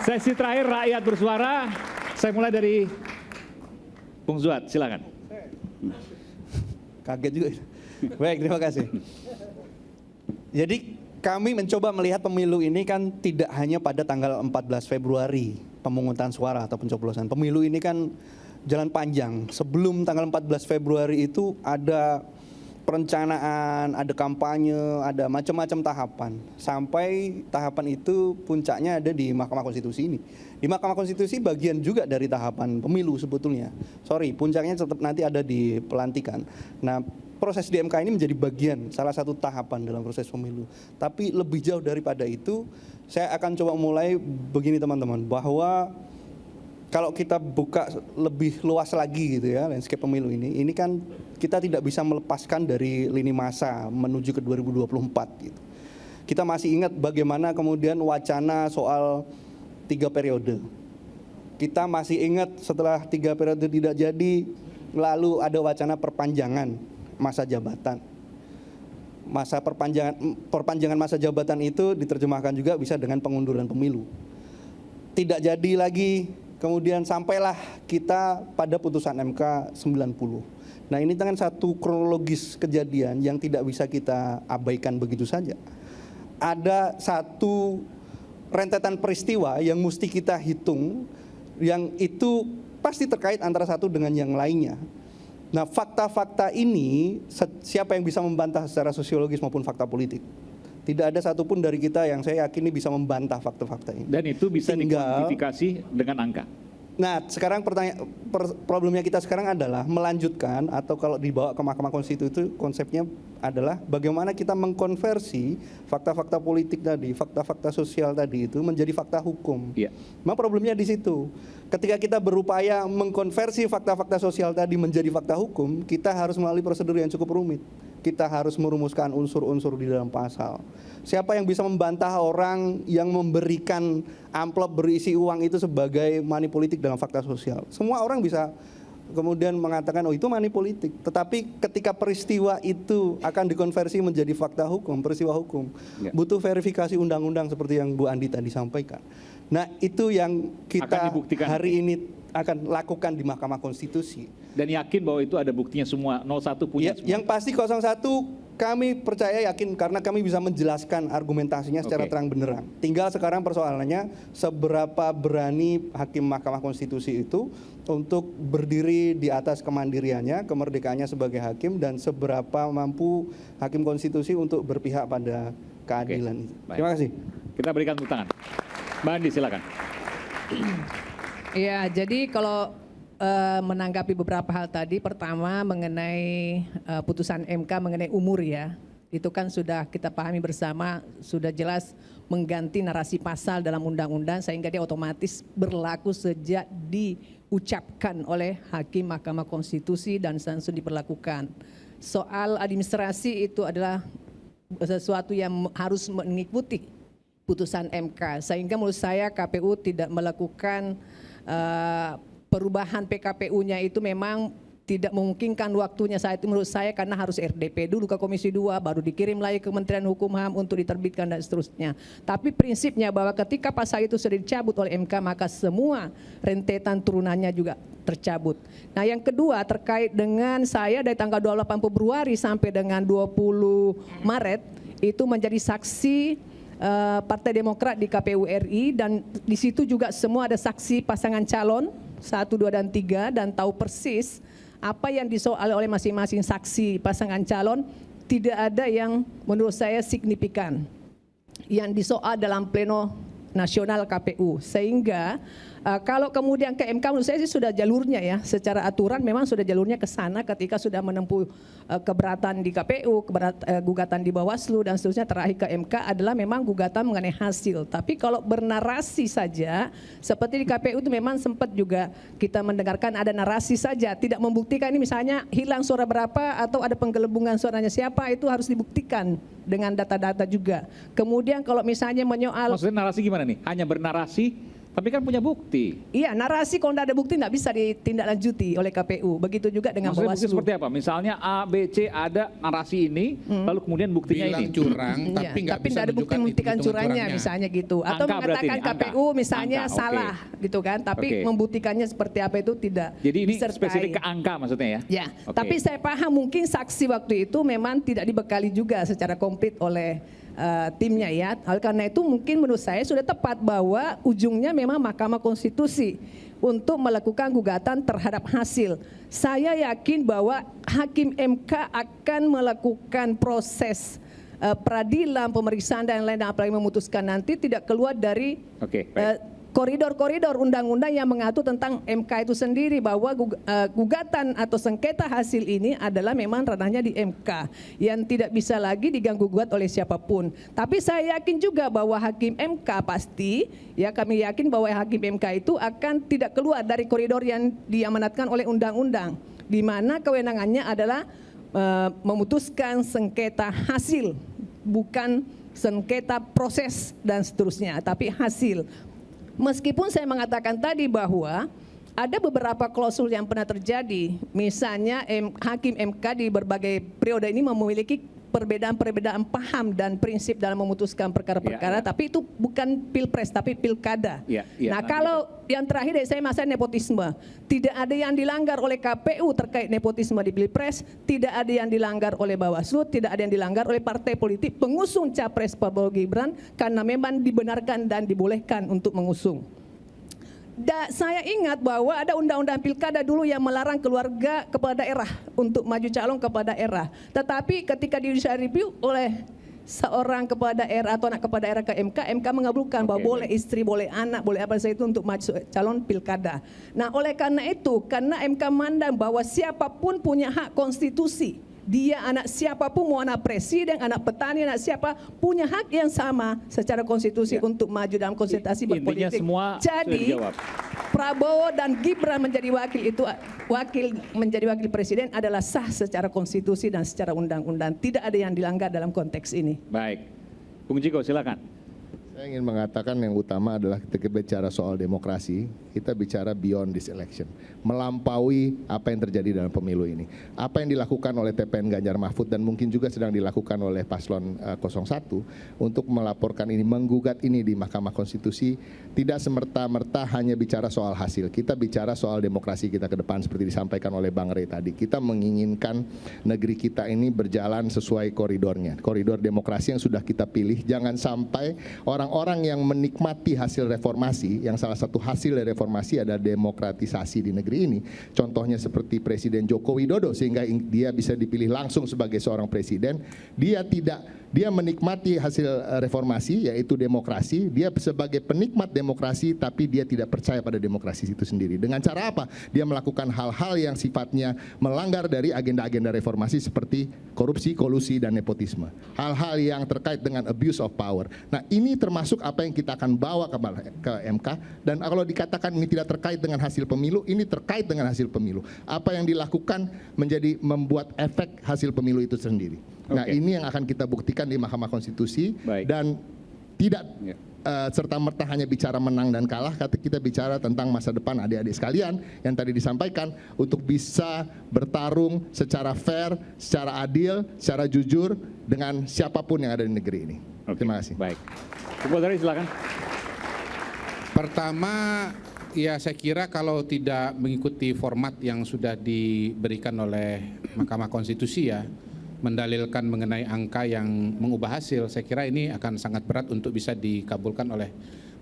Sesi terakhir rakyat bersuara. Saya mulai dari Bung Zuad, silakan. Kaget juga. Baik, terima kasih. Jadi kami mencoba melihat pemilu ini kan tidak hanya pada tanggal 14 Februari pemungutan suara atau pencoblosan. Pemilu ini kan jalan panjang. Sebelum tanggal 14 Februari itu ada perencanaan, ada kampanye, ada macam-macam tahapan. Sampai tahapan itu puncaknya ada di Mahkamah Konstitusi ini. Di Mahkamah Konstitusi bagian juga dari tahapan pemilu sebetulnya. Sorry, puncaknya tetap nanti ada di pelantikan. Nah, proses di MK ini menjadi bagian, salah satu tahapan dalam proses pemilu. Tapi lebih jauh daripada itu, saya akan coba mulai begini teman-teman, bahwa kalau kita buka lebih luas lagi gitu ya, landscape pemilu ini kan kita tidak bisa melepaskan dari lini masa menuju ke 2024 gitu. Kita masih ingat bagaimana kemudian wacana soal 3 periode. Kita masih ingat setelah 3 periode tidak jadi, lalu ada wacana perpanjangan masa jabatan. Masa perpanjangan masa jabatan itu diterjemahkan juga bisa dengan pengunduran pemilu. Tidak jadi lagi, kemudian sampailah kita pada putusan MK 90. Nah, ini kan satu kronologis kejadian yang tidak bisa kita abaikan begitu saja. Ada satu rentetan peristiwa yang mesti kita hitung, yang itu pasti terkait antara satu dengan yang lainnya. Nah, fakta-fakta ini siapa yang bisa membantah secara sosiologis maupun fakta politik? Tidak ada satupun dari kita yang saya yakini bisa membantah fakta-fakta ini. Dan itu bisa dikuantifikasi dengan angka. Nah, sekarang problemnya kita sekarang adalah melanjutkan, atau kalau dibawa ke Mahkamah Konstitusi itu konsepnya adalah bagaimana kita mengkonversi fakta-fakta politik tadi, fakta-fakta sosial tadi itu menjadi fakta hukum. Iya. Memang problemnya di situ. Ketika kita berupaya mengkonversi fakta-fakta sosial tadi menjadi fakta hukum, kita harus melalui prosedur yang cukup rumit. Kita harus merumuskan unsur-unsur di dalam pasal. Siapa yang bisa membantah orang yang memberikan amplop berisi uang itu sebagai money politik dalam fakta sosial? Semua orang bisa kemudian mengatakan, oh itu money politik. Tetapi ketika peristiwa itu akan dikonversi menjadi fakta hukum, peristiwa hukum, butuh verifikasi undang-undang seperti yang Bu Andi tadi sampaikan. Nah, itu yang kita hari ini akan lakukan di Mahkamah Konstitusi. Dan yakin bahwa itu ada buktinya semua, 01 punya semua. Yang pasti 01 kami percaya yakin karena kami bisa menjelaskan argumentasinya secara terang benderang. Tinggal sekarang persoalannya seberapa berani hakim Mahkamah Konstitusi itu untuk berdiri di atas kemandiriannya, kemerdekaannya sebagai hakim, dan seberapa mampu hakim konstitusi untuk berpihak pada keadilan. Terima kasih. Kita berikan tepuk tangan. Mbak Andi, silakan. Ya, jadi kalau menanggapi beberapa hal tadi, pertama mengenai putusan MK mengenai umur ya, itu kan sudah kita pahami bersama, sudah jelas mengganti narasi pasal dalam undang-undang sehingga dia otomatis berlaku sejak diucapkan oleh hakim Mahkamah Konstitusi dan langsung diberlakukan. Soal administrasi itu adalah sesuatu yang harus mengikuti putusan MK, sehingga menurut saya KPU tidak melakukan perubahan PKPU-nya itu memang tidak memungkinkan waktunya saat itu menurut saya, karena harus RDP dulu ke Komisi 2, baru dikirim lagi ke Kementerian Hukum HAM untuk diterbitkan dan seterusnya. Tapi prinsipnya bahwa ketika pasal itu sudah dicabut oleh MK, maka semua rentetan turunannya juga tercabut. Nah, yang kedua terkait dengan saya dari tanggal 28 Februari sampai dengan 20 Maret itu menjadi saksi Partai Demokrat di KPU RI, dan di situ juga semua ada saksi pasangan calon 1, 2, dan 3, dan tahu persis apa yang disoal oleh masing-masing saksi pasangan calon. Tidak ada yang menurut saya signifikan yang disoal dalam pleno nasional KPU, sehingga kalau kemudian ke MK menurut saya sih sudah jalurnya ya, secara aturan memang sudah jalurnya ke sana ketika sudah menempuh keberatan di KPU, gugatan di Bawaslu dan seterusnya, terakhir ke MK adalah memang gugatan mengenai hasil. Tapi kalau bernarasi saja seperti di KPU itu memang sempat juga kita mendengarkan ada narasi saja, tidak membuktikan ini misalnya hilang suara berapa atau ada penggelembungan suaranya siapa, itu harus dibuktikan dengan data-data juga. Kemudian kalau misalnya menyoal, maksudnya narasi gimana nih? Hanya bernarasi Tapi kan punya bukti. Iya, narasi kalau tidak ada bukti tidak bisa ditindaklanjuti oleh KPU. Begitu juga dengan Maksudnya bukti Bawaslu. seperti apa? Misalnya A, B, C ada narasi ini, lalu kemudian buktinya bilang ini. curang, Iya, tapi nggak bisa tidak ada bukti menunjukkan membuktikan hitung-hitungan curangnya curangnya. misalnya gitu. Atau Angka berarti mengatakan ini, angka. KPU misalnya Angka, oke. salah gitu kan. Tapi Oke. membuktikannya seperti apa itu tidak Jadi ini disertai. spesifik ke angka maksudnya ya? Ya, Oke. tapi saya paham mungkin saksi waktu itu memang tidak dibekali juga secara komplit oleh timnya ya. Oleh karena itu mungkin menurut saya sudah tepat bahwa ujungnya memang Mahkamah Konstitusi untuk melakukan gugatan terhadap hasil. Saya yakin bahwa Hakim MK akan melakukan proses peradilan, pemeriksaan dan lain-lain, apalagi memutuskan nanti tidak keluar dari Oke, baik. koridor-koridor undang-undang yang mengatur tentang MK itu sendiri, bahwa gugatan atau sengketa hasil ini adalah memang ranahnya di MK yang tidak bisa lagi diganggu-gugat oleh siapapun. Tapi saya yakin juga bahwa Hakim MK pasti, ya kami yakin bahwa Hakim MK itu akan tidak keluar dari koridor yang diamanatkan oleh undang-undang, di mana kewenangannya adalah memutuskan sengketa hasil, bukan sengketa proses dan seterusnya, tapi hasil. Meskipun saya mengatakan tadi bahwa ada beberapa klausul yang pernah terjadi, misalnya Hakim MK di berbagai periode ini memiliki perbedaan-perbedaan paham dan prinsip dalam memutuskan perkara-perkara, Ya, ya. tapi itu bukan pilpres tapi pilkada. Ya, ya, Nah nanti kalau yang terakhir dari saya masalah nepotisme, tidak ada yang dilanggar oleh KPU terkait nepotisme di pilpres, tidak ada yang dilanggar oleh Bawaslu, tidak ada yang dilanggar oleh partai politik pengusung capres Prabowo Gibran, karena memang dibenarkan dan dibolehkan untuk mengusung. Saya ingat bahwa ada undang-undang pilkada dulu yang melarang keluarga kepala daerah untuk maju calon kepala daerah. Tetapi ketika di judicial review oleh seorang kepala daerah atau anak kepala daerah ke MK, MK mengabulkan bahwa boleh istri, boleh anak, boleh apa saja itu untuk maju calon pilkada. Nah oleh karena itu, karena MK mandang bahwa siapapun punya hak konstitusi, dia anak siapapun, mau anak presiden, anak petani, anak siapa, punya hak yang sama secara konstitusi Ya. untuk maju dalam konsentrasi Intinya berpolitik. semua sudah Jadi dijawab. Prabowo dan Gibran menjadi wakil presiden adalah sah secara konstitusi dan secara undang-undang. Tidak ada yang dilanggar dalam konteks ini. Baik. Bung Jiko silakan. Saya ingin mengatakan yang utama adalah ketika bicara soal demokrasi, kita bicara beyond this election. Melampaui apa yang terjadi dalam pemilu ini. Apa yang dilakukan oleh TPN Ganjar Mahfud dan mungkin juga sedang dilakukan oleh Paslon 01 untuk melaporkan ini, menggugat ini di Mahkamah Konstitusi, tidak semerta-merta hanya bicara soal hasil. Kita bicara soal demokrasi kita ke depan seperti disampaikan oleh Bang Rey tadi. Kita menginginkan negeri kita ini berjalan sesuai koridornya. Koridor demokrasi yang sudah kita pilih. Jangan sampai orang-orang yang menikmati hasil reformasi, yang salah satu hasil dari reformasi adalah demokratisasi di negeri ini. Contohnya seperti Presiden Joko Widodo, sehingga dia bisa dipilih langsung sebagai seorang presiden. Dia menikmati hasil reformasi, yaitu demokrasi. Dia sebagai penikmat demokrasi, tapi dia tidak percaya pada demokrasi itu sendiri. Dengan cara apa? Dia melakukan hal-hal yang sifatnya melanggar dari agenda-agenda reformasi seperti korupsi, kolusi, dan nepotisme. Hal-hal yang terkait dengan abuse of power. Nah ini termasuk apa yang kita akan bawa ke MK. Dan kalau dikatakan ini tidak terkait dengan hasil pemilu, ini terkait dengan hasil pemilu. Apa yang dilakukan membuat efek hasil pemilu itu sendiri. Nah Oke. ini yang akan kita buktikan di Mahkamah Konstitusi. Baik. Dan tidak Ya. serta-merta hanya bicara menang dan kalah, kita bicara tentang masa depan adik-adik sekalian yang tadi disampaikan untuk bisa bertarung secara fair, secara adil, secara jujur dengan siapapun yang ada di negeri ini. Oke. Terima kasih. Baik. Bung Kodari silakan. Pertama, ya saya kira kalau tidak mengikuti format yang sudah diberikan oleh Mahkamah Konstitusi ya, mendalilkan mengenai angka yang mengubah hasil, saya kira ini akan sangat berat untuk bisa dikabulkan oleh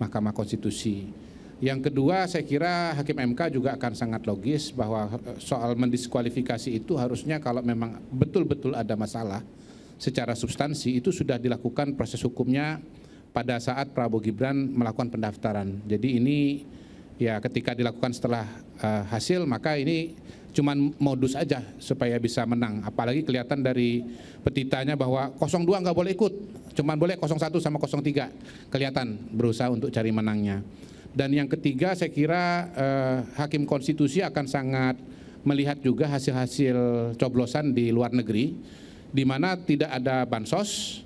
Mahkamah Konstitusi. Yang kedua, saya kira Hakim MK juga akan sangat logis bahwa soal mendiskualifikasi itu harusnya kalau memang betul-betul ada masalah secara substansi itu sudah dilakukan proses hukumnya pada saat Prabowo Gibran melakukan pendaftaran. Jadi ini ya ketika dilakukan setelah hasil, maka ini cuman modus aja supaya bisa menang. Apalagi kelihatan dari petitanya bahwa 02 nggak boleh ikut, cuman boleh 01 sama 03. Kelihatan berusaha untuk cari menangnya. Dan yang ketiga, saya kira Hakim Konstitusi akan sangat melihat juga hasil-hasil coblosan di luar negeri, di mana tidak ada bansos,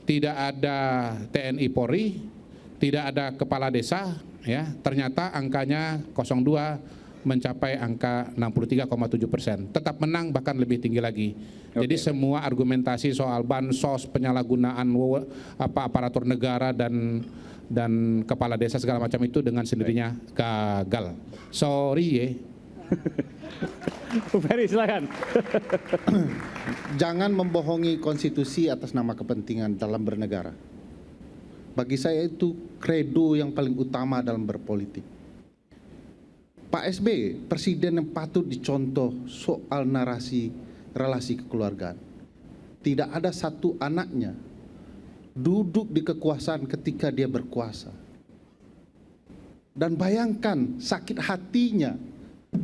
tidak ada TNI Polri, tidak ada kepala desa, ya, ternyata angkanya 02 mencapai angka 63,7%. Tetap menang bahkan lebih tinggi lagi. Jadi semua argumentasi soal bansos, penyalahgunaan aparatur negara dan kepala desa segala macam itu dengan sendirinya gagal. Sorry ya. Bung Ferry silakan. Jangan membohongi konstitusi atas nama kepentingan dalam bernegara. Bagi saya itu kredo yang paling utama dalam berpolitik. Pak SBY, presiden yang patut dicontoh soal narasi relasi kekeluargaan. Tidak ada satu anaknya duduk di kekuasaan ketika dia berkuasa. Dan bayangkan sakit hatinya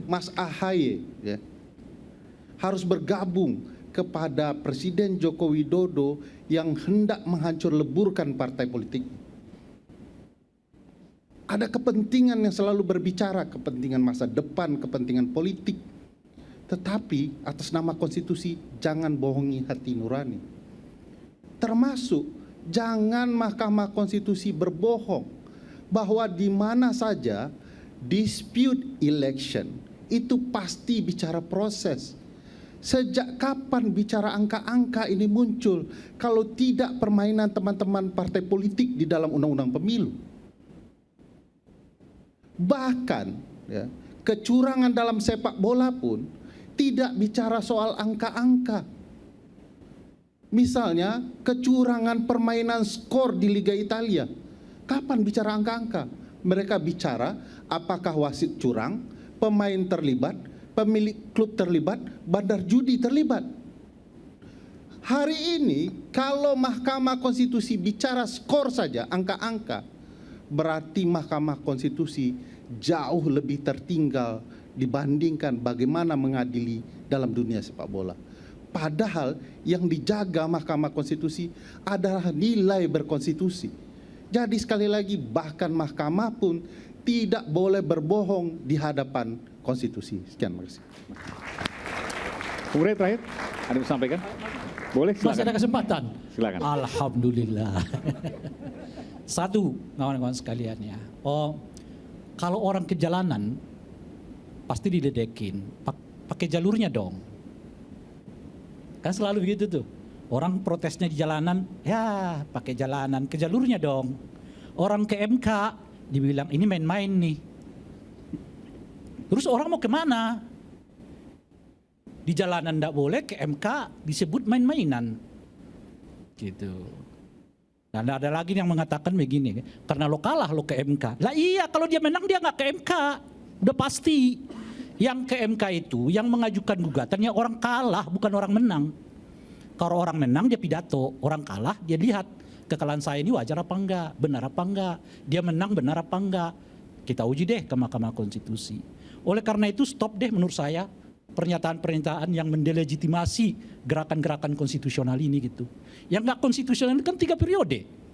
Mas AHY ya, harus bergabung kepada Presiden Joko Widodo yang hendak menghancur leburkan partai politik. Ada kepentingan yang selalu berbicara, kepentingan masa depan, kepentingan politik. Tetapi atas nama konstitusi jangan bohongi hati nurani. Termasuk jangan Mahkamah Konstitusi berbohong bahwa di mana saja dispute election itu pasti bicara proses. Sejak kapan bicara angka-angka ini muncul kalau tidak permainan teman-teman partai politik di dalam undang-undang pemilu? Bahkan ya, kecurangan dalam sepak bola pun tidak bicara soal angka-angka. Misalnya kecurangan permainan skor di Liga Italia. Kapan bicara angka-angka? Mereka bicara apakah wasit curang, pemain terlibat, pemilik klub terlibat, bandar judi terlibat. Hari ini kalau Mahkamah Konstitusi bicara skor saja, angka-angka, berarti Mahkamah Konstitusi jauh lebih tertinggal dibandingkan bagaimana mengadili dalam dunia sepak bola. Padahal yang dijaga Mahkamah Konstitusi adalah nilai berkonstitusi. Jadi sekali lagi bahkan mahkamah pun tidak boleh berbohong di hadapan konstitusi. Sekian, terima kasih. Bung Rey terakhir, ada yang disampaikan? Boleh, silakan. Masih ada kesempatan? Silakan. Alhamdulillah. Satu, kawan-kawan sekalian ya. Kalau orang ke jalanan, pasti diledekin. Pakai jalurnya dong. Kan selalu begitu tuh. Orang protesnya di jalanan, ya pakai jalanan, ke jalurnya dong. Orang ke MK, dibilang ini main-main nih. Terus orang mau kemana? Di jalanan tidak boleh, ke MK disebut main-mainan. Gitu. Dan ada lagi yang mengatakan begini, karena lo kalah lo ke MK. Lah iya, kalau dia menang dia nggak ke MK. Udah pasti. Yang ke MK itu, yang mengajukan gugatannya orang kalah, bukan orang menang. Kalau orang menang dia pidato, orang kalah dia lihat kekalahan saya ini wajar apa enggak, benar apa enggak, dia menang benar apa enggak. Kita uji deh ke Mahkamah Konstitusi. Oleh karena itu stop deh menurut saya pernyataan-pernyataan yang mendelegitimasi gerakan-gerakan konstitusional ini gitu. Yang enggak konstitusional kan 3 periode.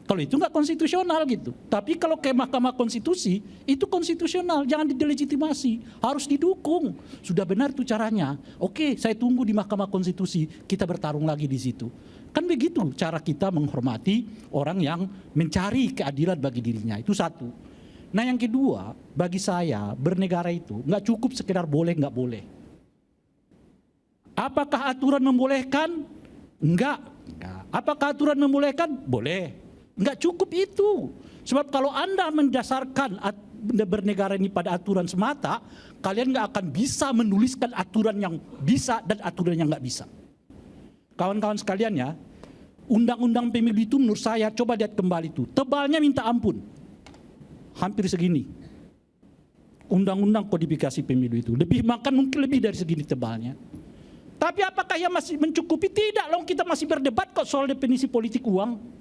Kalau itu enggak konstitusional gitu. Tapi kalau ke Mahkamah Konstitusi itu konstitusional, jangan didelegitimasi, harus didukung. Sudah benar itu caranya. Oke, saya tunggu di Mahkamah Konstitusi, kita bertarung lagi di situ. Kan begitu cara kita menghormati orang yang mencari keadilan bagi dirinya. Itu satu. Nah yang kedua, bagi saya bernegara itu nggak cukup sekedar boleh nggak boleh. Apakah aturan membolehkan? Enggak. Apakah aturan membolehkan? Boleh. Enggak cukup itu. Sebab kalau Anda mendasarkan bernegara ini pada aturan semata, kalian nggak akan bisa menuliskan aturan yang bisa dan aturan yang nggak bisa. Kawan-kawan sekalian ya, undang-undang pemilu itu menurut saya, coba lihat kembali itu, tebalnya minta ampun. Hampir segini. Undang-undang kodifikasi pemilu itu. Mungkin lebih dari segini tebalnya. Tapi apakah yang masih mencukupi? Tidak, loh kita masih berdebat kok soal definisi politik uang.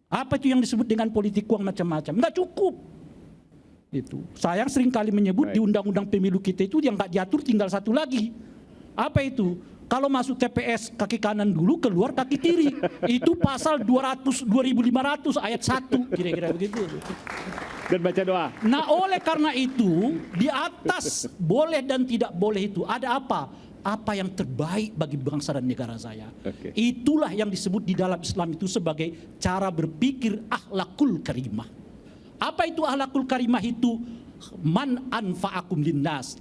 Apa itu yang disebut dengan politik uang macam-macam? Enggak cukup. Itu. Saya sering kali menyebut di undang-undang pemilu kita itu yang enggak diatur tinggal satu lagi. Apa itu? Kalau masuk TPS kaki kanan dulu, keluar kaki kiri. Itu pasal 2500 ayat 1, kira-kira begitu. Dan baca doa. Nah oleh karena itu, di atas boleh dan tidak boleh itu ada apa? Apa yang terbaik bagi bangsa dan negara saya. Oke. Itulah yang disebut di dalam Islam itu sebagai cara berpikir akhlakul karimah. Apa itu akhlakul karimah itu? Man anfa'akum linnas,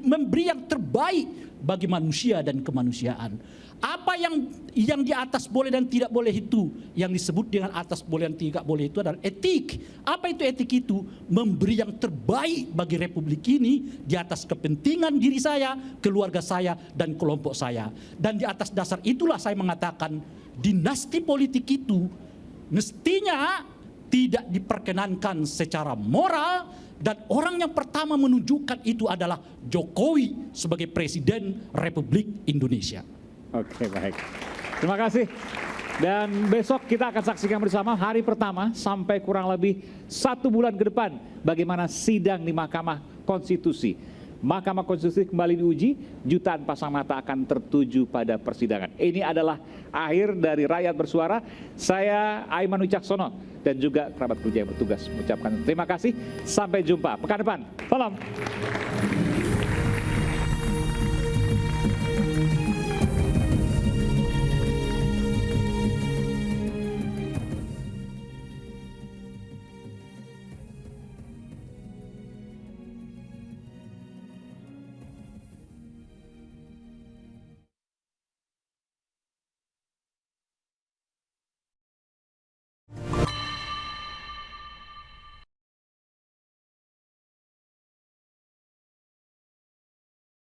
memberi yang terbaik bagi manusia dan kemanusiaan. Apa yang di atas boleh dan tidak boleh itu, yang disebut dengan atas boleh dan tidak boleh itu adalah etik. Apa itu etik itu? Memberi yang terbaik bagi republik ini di atas kepentingan diri saya, keluarga saya, dan kelompok saya. Dan di atas dasar itulah saya mengatakan dinasti politik itu mestinya tidak diperkenankan secara moral, dan orang yang pertama menunjukkan itu adalah Jokowi sebagai Presiden Republik Indonesia. Oke, baik. Terima kasih. Dan besok kita akan saksikan bersama hari pertama sampai kurang lebih 1 bulan ke depan bagaimana sidang di Mahkamah Konstitusi. Mahkamah Konstitusi kembali diuji, jutaan pasang mata akan tertuju pada persidangan. Ini adalah akhir dari Rakyat Bersuara. Saya Aiman Wicaksono dan juga kerabat kerja yang bertugas mengucapkan terima kasih. Sampai jumpa pekan depan. Salam.